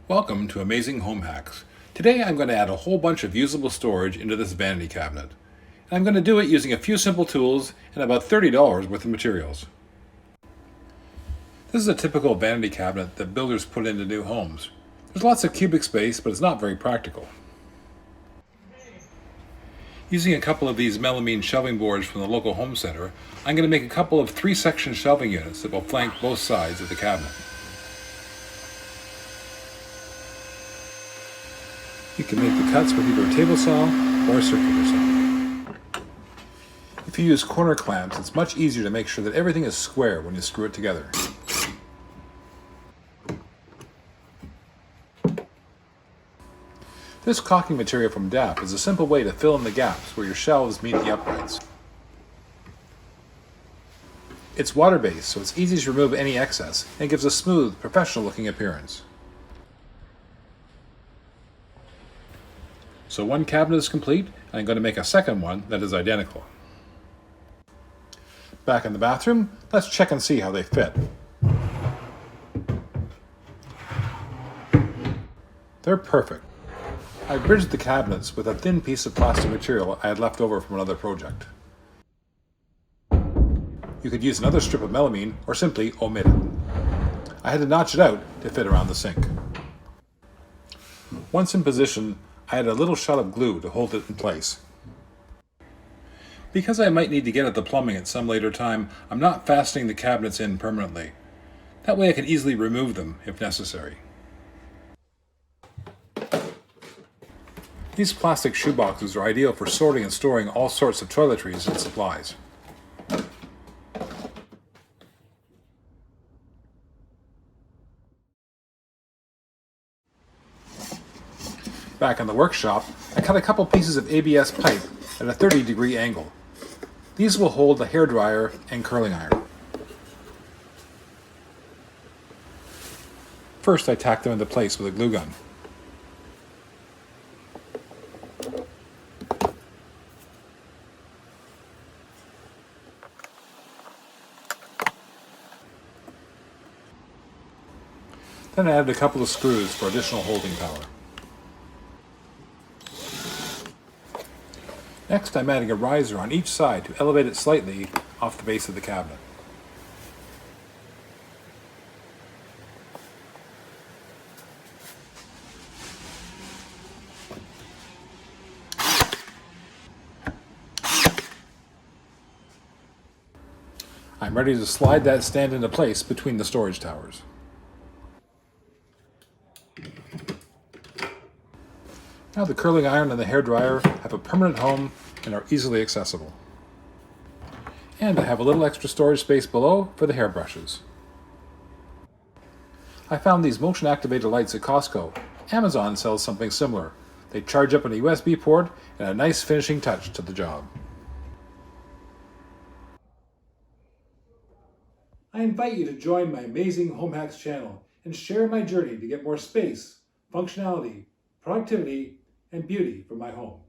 Welcome to Amazing Home Hacks. Today I'm going to add a whole bunch of usable storage into this vanity cabinet. And I'm going to do it using a few simple tools and about $30 worth of materials. This is a typical vanity cabinet that builders put into new homes. There's lots of cubic space, but it's not very practical. Using a couple of these melamine shelving boards from the local home center, I'm going to make a couple of 3-section shelving units that will flank both sides of the cabinet. You can make the cuts with either a table saw or a circular saw. If you use corner clamps, it's much easier to make sure that everything is square when you screw it together. This caulking material from DAP is a simple way to fill in the gaps where your shelves meet the uprights. It's water-based, so it's easy to remove any excess and gives a smooth, professional-looking appearance. So one cabinet is complete, and I'm going to make a second one that is identical. Back in the bathroom, let's check and see how they fit. They're perfect. I bridged the cabinets with a thin piece of plastic material I had left over from another project. You could use another strip of melamine or simply omit it. I had to notch it out to fit around the sink. Once in position, I had a little shot of glue to hold it in place. Because I might need to get at the plumbing at some later time, I'm not fastening the cabinets in permanently. That way I can easily remove them if necessary. These plastic shoeboxes are ideal for sorting and storing all sorts of toiletries and supplies. Back in the workshop, I cut a couple pieces of ABS pipe at a 30-degree angle. These will hold the hairdryer and curling iron. First, I tack them into place with a glue gun. Then I added a couple of screws for additional holding power. Next, I'm adding a riser on each side to elevate it slightly off the base of the cabinet. I'm ready to slide that stand into place between the storage towers. Now the curling iron and the hairdryer have a permanent home and are easily accessible. And I have a little extra storage space below for the hairbrushes. I found these motion activated lights at Costco. Amazon sells something similar. They charge up on a USB port and a nice finishing touch to the job. I invite you to join my Amazing Home Hacks channel and share my journey to get more space, functionality, productivity, and beauty for my home.